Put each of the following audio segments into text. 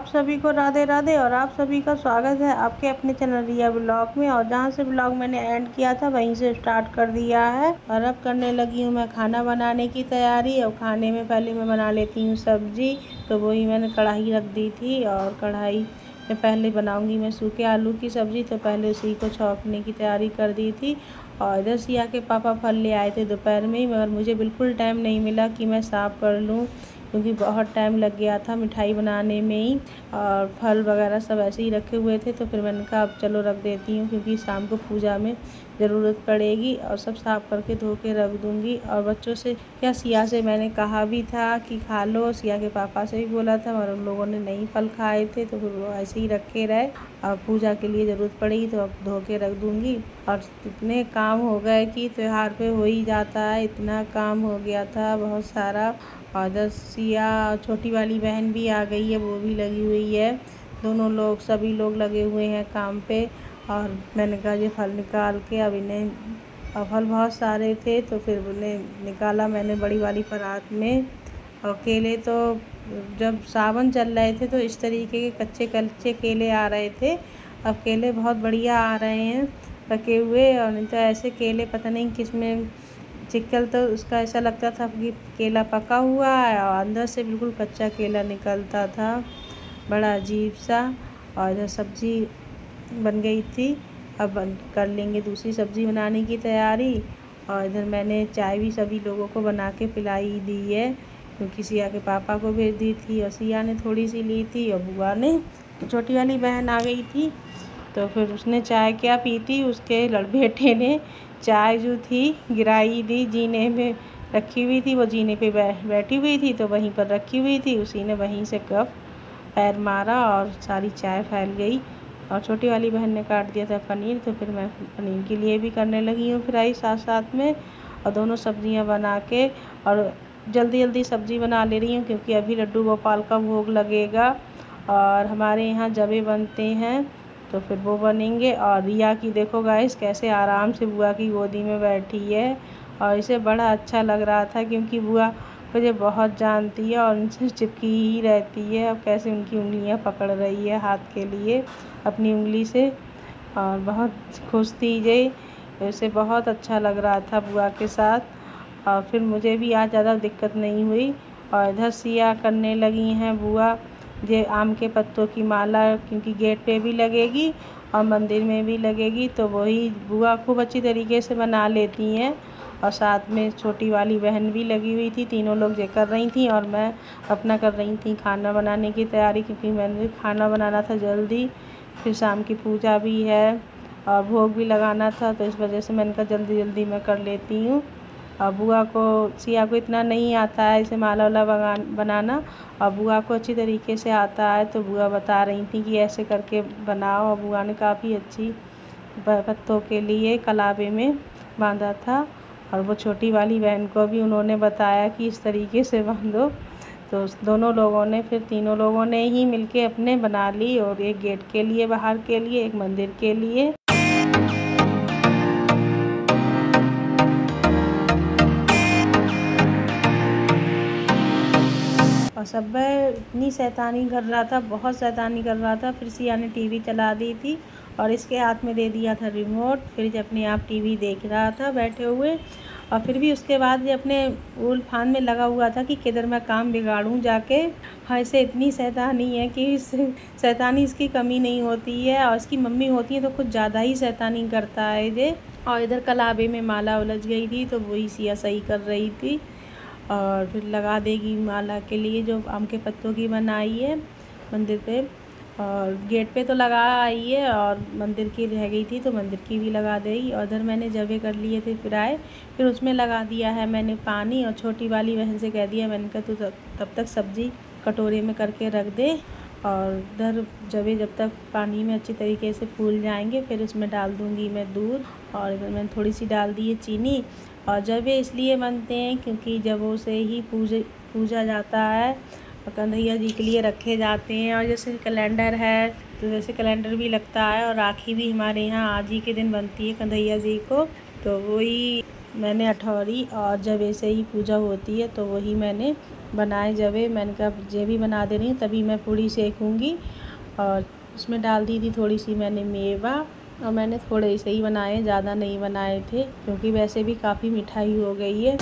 आप सभी को राधे राधे और आप सभी का स्वागत है आपके अपने चैनल रिया ब्लॉग में। और जहाँ से ब्लॉग मैंने एंड किया था वहीं से स्टार्ट कर दिया है और अब करने लगी हूँ मैं खाना बनाने की तैयारी। और खाने में पहले मैं बना लेती हूँ सब्जी। तो वही मैंने कढ़ाई रख दी थी और कढ़ाई में पहले बनाऊंगी मैं सूखे आलू की सब्ज़ी। तो पहले उसी को छौंकने की तैयारी कर दी थी। और इधर सिया के पापा फल ले आए थे दोपहर में ही, मगर मुझे बिल्कुल टाइम नहीं मिला कि मैं साफ़ कर लूँ, क्योंकि बहुत टाइम लग गया था मिठाई बनाने में ही। और फल वगैरह सब ऐसे ही रखे हुए थे। तो फिर मैंने कहा अब चलो रख देती हूँ, क्योंकि शाम को पूजा में ज़रूरत पड़ेगी। और सब साफ़ करके धो के रख दूँगी। और बच्चों से क्या, सिया से मैंने कहा भी था कि खा लो, सिया के पापा से भी बोला था, मगर उन लोगों ने नहीं फल खाए थे तो फिर वो ऐसे ही रखे रहे। अब पूजा के लिए ज़रूरत पड़ेगी तो अब धो के रख दूँगी। और इतने काम हो गए कि त्योहार पे हो ही जाता है, इतना काम हो गया था बहुत सारा। और इधर सिया छोटी वाली बहन भी आ गई है, वो भी लगी हुई है। दोनों लोग, सभी लोग लगे हुए हैं काम पे। और मैंने कहा ये फल निकाल के अब इन्हें, और फल बहुत सारे थे तो फिर उन्हें निकाला मैंने बड़ी वाली परात में। और केले तो जब सावन चल रहे थे तो इस तरीके के कच्चे कच्चे केले आ रहे थे। अब केले बहुत बढ़िया आ रहे हैं पके हुए। और नहीं तो ऐसे केले पता नहीं किस में चिक्कल, तो उसका ऐसा लगता था कि केला पका हुआ है और अंदर से बिल्कुल कच्चा केला निकलता था, बड़ा अजीब सा। और इधर सब्ज़ी बन गई थी, अब कर लेंगे दूसरी सब्ज़ी बनाने की तैयारी। और इधर मैंने चाय भी सभी लोगों को बना के पिलाई दी है, क्योंकि सिया के पापा को भेज दी थी और सिया ने थोड़ी सी ली थी और बुआ ने, छोटी वाली बहन आ गई थी तो फिर उसने चाय क्या पी थी, उसके बेटे ने चाय जो थी गिराई दी, जीने में रखी हुई थी, वो जीने पे बैठी हुई थी तो वहीं पर रखी हुई थी, उसी ने वहीं से कप पैर मारा और सारी चाय फैल गई। और छोटी वाली बहन ने काट दिया था पनीर, तो फिर मैं पनीर के लिए भी करने लगी हूँ फ्राई साथ साथ में। और दोनों सब्जियाँ बना के और जल्दी जल्दी सब्ज़ी बना ले रही हूँ, क्योंकि अभी लड्डू गोपाल का भोग लगेगा और हमारे यहाँ जबे बनते हैं तो फिर वो बनेंगे। और रिया की देखो गाइस कैसे आराम से बुआ की गोदी में बैठी है। और इसे बड़ा अच्छा लग रहा था, क्योंकि बुआ मुझे बहुत जानती है और उनसे चिपकी ही रहती है। अब कैसे उनकी उंगलियां पकड़ रही है हाथ के लिए अपनी उंगली से, और बहुत खुश थी ये, उसे बहुत अच्छा लग रहा था बुआ के साथ। और फिर मुझे भी आज ज़्यादा दिक्कत नहीं हुई। और इधर सिया करने लगी हैं बुआ ये आम के पत्तों की माला, क्योंकि गेट पे भी लगेगी और मंदिर में भी लगेगी, तो वही बुआ खूब अच्छी तरीके से बना लेती हैं। और साथ में छोटी वाली बहन भी लगी हुई थी, तीनों लोग ये कर रही थी और मैं अपना कर रही थी खाना बनाने की तैयारी, क्योंकि मैंने खाना बनाना था जल्दी, फिर शाम की पूजा भी है और भोग भी लगाना था, तो इस वजह से मैंने कहा जल्दी जल्दी मैं कर लेती हूँ। और बुआ को, सिया को इतना नहीं आता है इसे माला वाला बनाना, और बुआ को अच्छी तरीके से आता है, तो बुआ बता रही थी कि ऐसे करके बनाओ। और बुआ ने काफ़ी अच्छी पत्तों के लिए कलावे में बांधा था। और वो छोटी वाली बहन को भी उन्होंने बताया कि इस तरीके से बांधो। तो दोनों लोगों ने, फिर तीनों लोगों ने ही मिलके अपने बना ली, और एक गेट के लिए बाहर के लिए, एक मंदिर के लिए। और सब इतनी शैतानी कर रहा था, बहुत शैतानी कर रहा था। फिर सिया ने टीवी चला दी थी और इसके हाथ में दे दिया था रिमोट, फिर जब अपने आप टीवी देख रहा था बैठे हुए। और फिर भी उसके बाद ये अपने उल फान में लगा हुआ था कि किधर मैं काम बिगाड़ूं जाके। हाँ, इसे इतनी शैतानी है कि इस शैतानी इसकी कमी नहीं होती है। और इसकी मम्मी होती है तो कुछ ज़्यादा ही शैतानी करता है ये। और इधर कलाबे में माला उलझ गई थी तो वही सिया सही कर रही थी। और फिर लगा देगी माला के लिए जो आम के पत्तों की बनाई है मंदिर पे। और गेट पे तो लगा आई है और मंदिर की रह गई थी तो मंदिर की भी लगा देगी। और उधर मैंने जबे कर लिए थे फ्राई, फिर उसमें लगा दिया है मैंने पानी। और छोटी वाली बहन से कह दिया, मैंने कहा तू तब तक सब्ज़ी कटोरे में करके रख दे। और इधर जबे जब तक पानी में अच्छी तरीके से फूल जाएंगे फिर उसमें डाल दूँगी मैं दूध। और इधर मैंने थोड़ी सी डाल दी है चीनी। और जबे इसलिए बनते हैं क्योंकि जबों से ही पूजा जाता है और कन्हैया जी के लिए रखे जाते हैं। और जैसे कैलेंडर है तो जैसे कैलेंडर भी लगता है, और राखी भी हमारे यहाँ आज ही के दिन बनती है कन्हैया जी को। तो वही मैंने अठौरी और जवे से ही पूजा होती है तो वही मैंने बनाए जवे। मैंने कहा जे भी बना दे रही हूँ तभी मैं पूड़ी सेकूँगी। और उसमें डाल दी थी थोड़ी सी मैंने मेवा, और मैंने थोड़े से ही बनाए, ज़्यादा नहीं बनाए थे क्योंकि वैसे भी काफ़ी मिठाई हो गई है।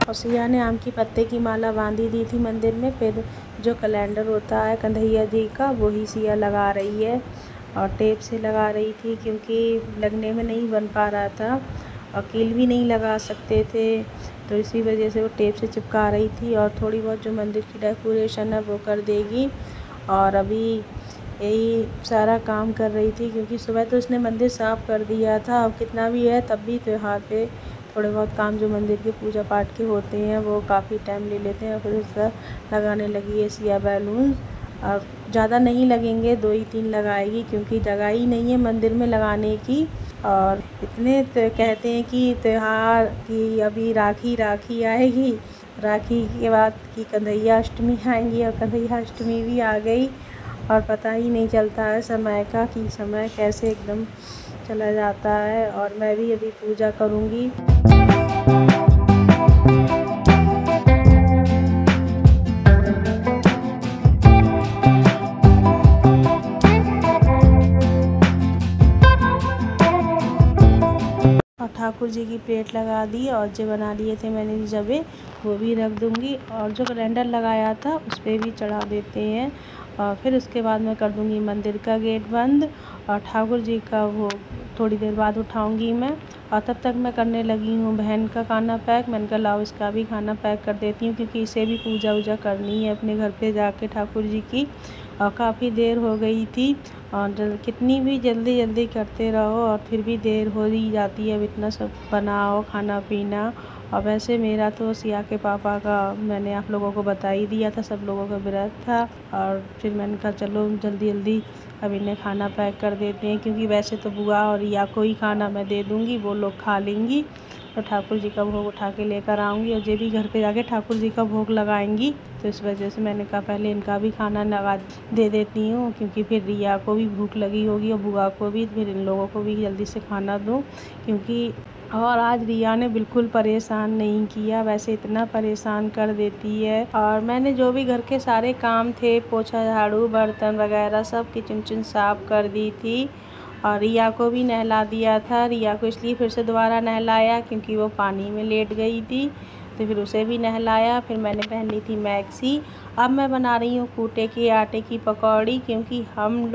और सिया ने आम की पत्ते की माला बांधी दी थी मंदिर में। फिर जो कैलेंडर होता है कन्हैया जी का वही सिया लगा रही है, और टेप से लगा रही थी क्योंकि लगने में नहीं बन पा रहा था और कील भी नहीं लगा सकते थे, तो इसी वजह से वो टेप से चिपका रही थी। और थोड़ी बहुत जो मंदिर की डेकोरेशन है वो कर देगी। और अभी यही सारा काम कर रही थी क्योंकि सुबह तो उसने मंदिर साफ़ कर दिया था। अब कितना भी है तब भी त्यौहार पे थोड़े बहुत काम जो मंदिर के पूजा पाठ के होते हैं वो काफ़ी टाइम ले लेते हैं। फिर उसका लगाने लगी है सिया बैलून, और ज़्यादा नहीं लगेंगे, 2 ही 3 लगाएगी क्योंकि जगह ही नहीं है मंदिर में लगाने की। और इतने तो कहते हैं कि त्यौहार की अभी राखी आएगी, राखी के बाद की कन्हैया अष्टमी आएंगी, और कन्हैया अष्टमी भी आ गई और पता ही नहीं चलता है समय का कि समय कैसे एकदम चला जाता है। और मैं भी अभी पूजा करूँगी। और ठाकुर जी की प्लेट लगा दी, और जो बना लिए थे मैंने जबे वो भी रख दूँगी, और जो कैलेंडर लगाया था उस पर भी चढ़ा देते हैं। और फिर उसके बाद मैं कर दूँगी मंदिर का गेट बंद, और ठाकुर जी का वो थोड़ी देर बाद उठाऊँगी मैं। और तब तक मैं करने लगी हूँ बहन का खाना पैक। मैंने कहा लाओ इसका भी खाना पैक कर देती हूँ क्योंकि इसे भी पूजा वूजा करनी है अपने घर पे जाके ठाकुर जी की। और काफ़ी देर हो गई थी, और कितनी भी जल्दी करते रहो और फिर भी देर हो ही जाती है। अब इतना सब बनाओ खाना पीना। और वैसे मेरा तो सिया के पापा का मैंने आप लोगों को बता ही दिया था, सब लोगों का व्रत था। और फिर मैंने कहा चलो जल्दी अब इन्हें खाना पैक कर देते हैं क्योंकि वैसे तो बुआ और रिया को ही खाना मैं दे दूँगी, वो लोग खा लेंगी। तो ठाकुर जी का भोग उठा के लेकर आऊँगी, और ये भी घर पे जाके ठाकुर जी का भोग लगाएंगी। तो इस वजह से मैंने कहा पहले इनका भी खाना लगा दे देती हूँ क्योंकि फिर रिया को भी भूख लगी होगी और बुआ को भी, फिर इन लोगों को भी जल्दी से खाना दूँ क्योंकि। और आज रिया ने बिल्कुल परेशान नहीं किया, वैसे इतना परेशान कर देती है। और मैंने जो भी घर के सारे काम थे, पोछा झाड़ू बर्तन वगैरह सब किचन साफ़ कर दी थी। और रिया को भी नहला दिया था। रिया को इसलिए फिर से दोबारा नहलाया क्योंकि वो पानी में लेट गई थी, तो फिर उसे भी नहलाया। फिर मैंने पहन ली थी मैक्सी। अब मैं बना रही हूँ कूटे के आटे की पकौड़ी क्योंकि हम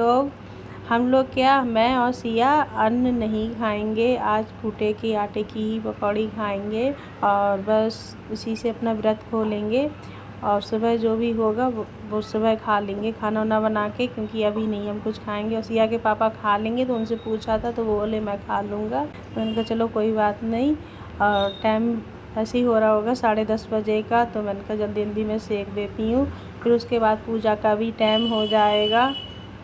लोग क्या, मैं और सिया अन्न नहीं खाएंगे, आज कूटे के आटे की ही पकौड़ी खाएंगे और बस उसी से अपना व्रत खोलेंगे। और सुबह जो भी होगा वो सुबह खा लेंगे खाना वाना बना के, क्योंकि अभी नहीं हम कुछ खाएंगे। और सिया के पापा खा लेंगे, तो उनसे पूछा था तो वो बोले मैं खा लूँगा। तो मैंने कहा चलो कोई बात नहीं। और टाइम ऐसे ही हो रहा होगा 10:30 बजे का, तो मैंने कहा जल्दी में सेक देती हूँ, फिर उसके बाद पूजा का भी टाइम हो जाएगा।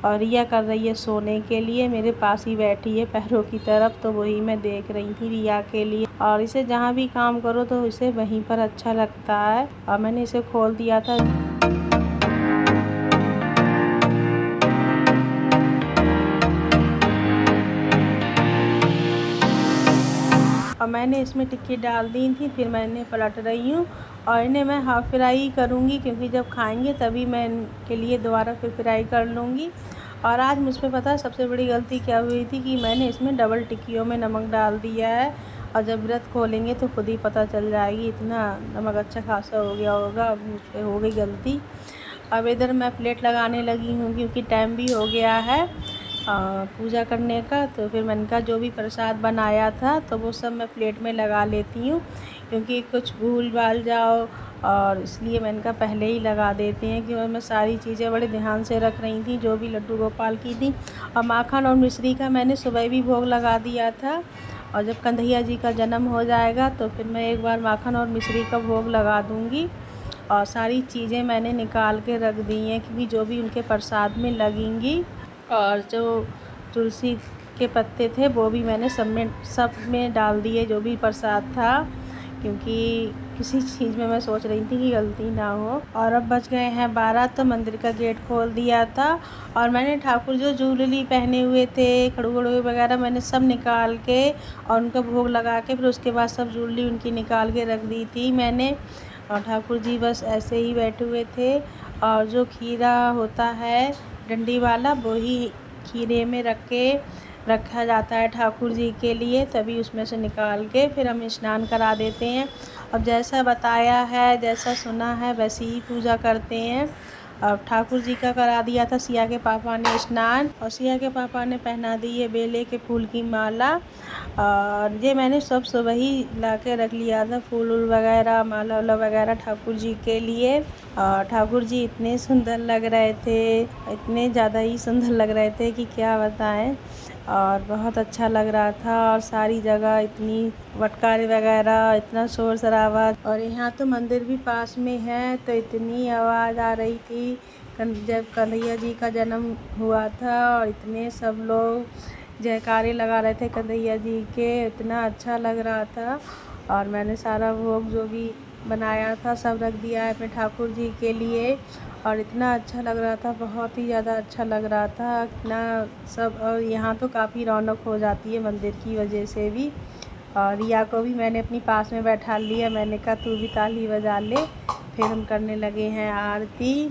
और रिया कर रही है सोने के लिए, मेरे पास ही बैठी है पैरों की तरफ, तो वही मैं देख रही थी रिया के लिए। और इसे जहाँ भी काम करो तो इसे वहीं पर अच्छा लगता है। और मैंने इसे खोल दिया था। और मैंने इसमें टिक्की डाल दी थी, फिर मैंने पलट रही हूँ। और इन्हें मैं हाफ़ फ्राई करूँगी क्योंकि जब खाएंगे तभी मैं इनके लिए दोबारा फिर फ्राई कर लूँगी। और आज मुझ पर पता है सबसे बड़ी गलती क्या हुई थी कि मैंने इसमें डबल टिक्कियों में नमक डाल दिया है। और जब व्रत खोलेंगे तो खुद ही पता चल जाएगी, इतना नमक अच्छा खासा हो गया होगा, अब मुझ पर हो गई गलती। अब इधर मैं प्लेट लगाने लगी हूँ क्योंकि टाइम भी हो गया है पूजा करने का। तो फिर मैंने कहा जो भी प्रसाद बनाया था तो वो सब मैं प्लेट में लगा लेती हूँ क्योंकि कुछ भूल भाल जाओ, और इसलिए मैंने कहा पहले ही लगा देते हैं कि मैं सारी चीज़ें बड़े ध्यान से रख रही थी जो भी लड्डू गोपाल की थी। और माखन और मिश्री का मैंने सुबह भी भोग लगा दिया था, और जब कन्हैया जी का जन्म हो जाएगा तो फिर मैं एक बार माखन और मिश्री का भोग लगा दूँगी। और सारी चीज़ें मैंने निकाल के रख दी हैं क्योंकि जो भी उनके प्रसाद में लगेंगी। और जो तुलसी के पत्ते थे वो भी मैंने सब में डाल दिए जो भी प्रसाद था, क्योंकि किसी चीज़ में मैं सोच रही थी कि गलती ना हो। और अब बज गए हैं 12, तो मंदिर का गेट खोल दिया था और मैंने ठाकुर जो ज्वेलरी पहने हुए थे, खड़ू वगैरह, मैंने सब निकाल के और उनका भोग लगा के फिर उसके बाद सब ज्वेलरी उनकी निकाल के रख दी थी मैंने। और ठाकुर जी बस ऐसे ही बैठे हुए थे। और जो खीरा होता है डंडी वाला, वही खीरे में रखा जाता है ठाकुर जी के लिए, तभी उसमें से निकाल के फिर हम स्नान करा देते हैं। अब जैसा बताया है, जैसा सुना है, वैसे ही पूजा करते हैं। अब ठाकुर जी का करा दिया था सिया के पापा ने स्नान, और सिया के पापा ने पहना दी है बेले के फूल की माला। और ये मैंने सब सुबह ही ला के रख लिया था, फूल वगैरह, माला वाला वगैरह ठाकुर जी के लिए। और ठाकुर जी इतने सुंदर लग रहे थे, इतने ज़्यादा ही सुंदर लग रहे थे कि क्या बताएं। और बहुत अच्छा लग रहा था, और सारी जगह इतनी वटकारे वगैरह, इतना शोर शराबा। और यहाँ तो मंदिर भी पास में है, तो इतनी आवाज़ आ रही थी जब कन्हैया जी का जन्म हुआ था, और इतने सब लोग जयकारे लगा रहे थे कन्हैया जी के, इतना अच्छा लग रहा था। और मैंने सारा भोग जो भी बनाया था सब रख दिया है अपने ठाकुर जी के लिए, और इतना अच्छा लग रहा था, बहुत ही ज़्यादा अच्छा लग रहा था इतना सब। और यहाँ तो काफ़ी रौनक हो जाती है मंदिर की वजह से भी। और रिया को भी मैंने अपनी पास में बैठा लिया, मैंने कहा तू भी ताली बजा ले। फिर हम करने लगे हैं आरती।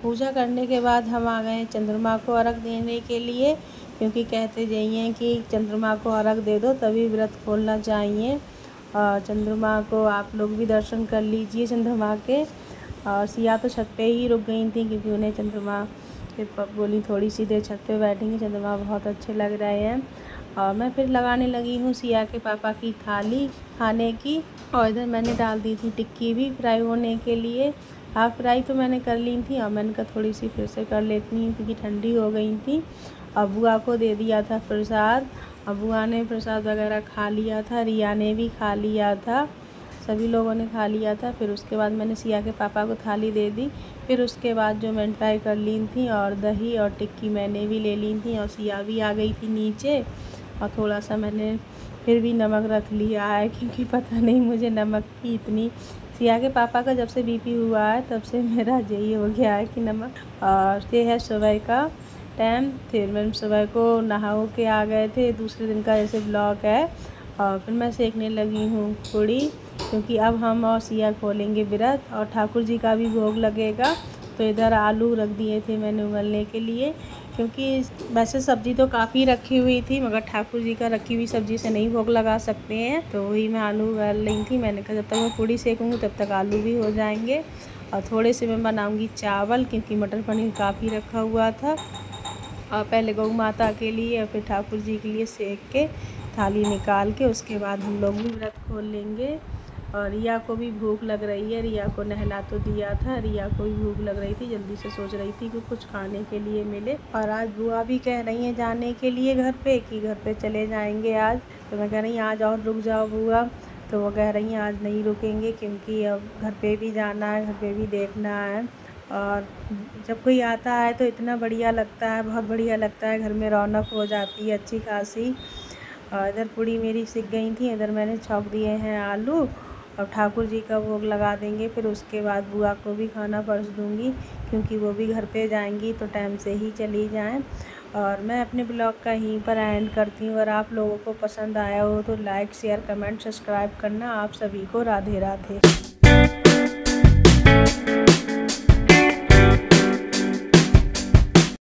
पूजा करने के बाद हम आ गए चंद्रमा को अर्घ देने के लिए, क्योंकि कहते जाइए कि चंद्रमा को अर्घ दे दो तभी व्रत खोलना चाहिए। और चंद्रमा को आप लोग भी दर्शन कर लीजिए चंद्रमा के। और सिया तो छत पे ही रुक गई थी, क्योंकि उन्हें चंद्रमा के बोली थोड़ी सी देर छत पे बैठेंगे, चंद्रमा बहुत अच्छे लग रहे हैं। और मैं फिर लगाने लगी हूँ सिया के पापा की थाली खाने की। और इधर मैंने डाल दी थी टिक्की भी फ्राई होने के लिए। हाफ फ्राई तो मैंने कर ली थी, और मैंने कहा थोड़ी सी फिर से कर लेती हूँ, क्योंकि ठंडी हो गई थी। और बुआ को दे दिया था प्रसाद, और बुआ ने प्रसाद वगैरह खा लिया था, रिया ने भी खा लिया था, सभी लोगों ने खा लिया था। फिर उसके बाद मैंने सिया के पापा को थाली दे दी। फिर उसके बाद जो मैंने फ्राई कर ली थी, और दही और टिक्की मैंने भी ले ली थी, और सिया भी आ गई थी नीचे। और थोड़ा सा मैंने फिर भी नमक रख लिया है, क्योंकि पता नहीं मुझे नमक की इतनी, सिया के पापा का जब से बीपी हुआ है तब से मेरा यही हो गया है कि नमक। और ये है सुबह का टाइम। फिर मैं सुबह को नहा के आ गए थे, दूसरे दिन का जैसे ब्लॉग है। और फिर मैं सेकने लगी हूँ पूड़ी, क्योंकि अब हम और सिया खोलेंगे व्रत, और ठाकुर जी का भी भोग लगेगा। तो इधर आलू रख दिए थे मैंने उबलने के लिए, क्योंकि वैसे सब्ज़ी तो काफ़ी रखी हुई थी, मगर ठाकुर जी का रखी हुई सब्ज़ी से नहीं भोग लगा सकते हैं। तो वही मैं आलू उबाल रही थी। मैंने कहा जब तक मैं पूड़ी सेकूँगी तब तक आलू भी हो जाएंगे। और थोड़े से मैं बनाऊँगी चावल, क्योंकि मटर पनीर काफ़ी रखा हुआ था। और पहले गौ माता के लिए और फिर ठाकुर जी के लिए सेक के थाली निकाल के उसके बाद हम लोग भी व्रत खोल लेंगे। और रिया को भी भूख लग रही है, रिया को नहला तो दिया था, रिया को भी भूख लग रही थी, जल्दी से सोच रही थी कि कुछ खाने के लिए मिले। और आज बुआ भी कह रही हैं जाने के लिए घर पे, कि घर पे चले जाएंगे आज। तो मैं कह रही आज और रुक जाओ बुआ, तो वो कह रही हैं आज नहीं रुकेंगे, क्योंकि अब घर पे भी जाना है, घर पे भी देखना है। और जब कोई आता है तो इतना बढ़िया लगता है, बहुत बढ़िया लगता है, घर में रौनक हो जाती है अच्छी खासी। और इधर पूड़ी मेरी सिक गई थी, इधर मैंने छौंक दिए हैं आलू। और ठाकुर जी का भोग लगा देंगे, फिर उसके बाद बुआ को भी खाना परोस दूँगी, क्योंकि वो भी घर पे जाएंगी तो टाइम से ही चली जाएं। और मैं अपने ब्लॉग का यहीं पर एंड करती हूँ। और आप लोगों को पसंद आया हो तो लाइक, शेयर, कमेंट, सब्सक्राइब करना। आप सभी को राधे राधे।